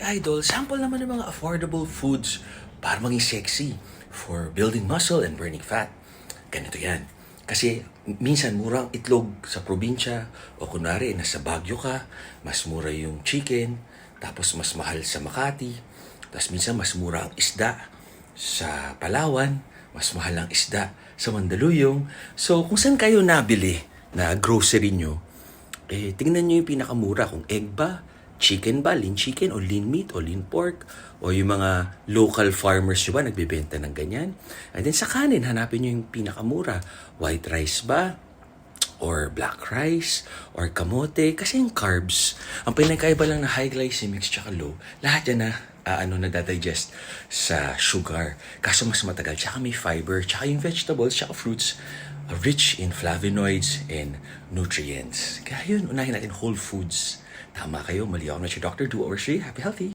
Idol, sample naman ng mga affordable foods para maging sexy for building muscle and burning fat. Ganito yan. Kasi minsan mura ang itlog sa probinsya o kunwari nasa Baguio ka, mas mura yung chicken, tapos mas mahal sa Makati, tapos minsan mas mura ang isda sa Palawan, mas mahal ang isda sa Mandaluyong. So kung saan kayo nabili na grocery nyo, tingnan nyo yung pinakamura kung egg ba, chicken ba, lean chicken o lean meat o lean pork o yung mga local farmers nyo ba nagbebenta ng ganyan. And then sa kanin, hanapin nyo yung pinakamura. White rice ba? Or black rice? Or kamote? Kasi yung carbs, ang pinagkaiba lang na high glycemics tsaka low, lahat yan na nadadigest sa sugar. Kaso mas matagal. Tsaka may fiber. Tsaka yung vegetables, tsaka fruits, rich in flavonoids and nutrients. Kaya yun, unahin natin whole foods. Tama kayo, mali ako na si Dr. Do Overshree. Happy healthy!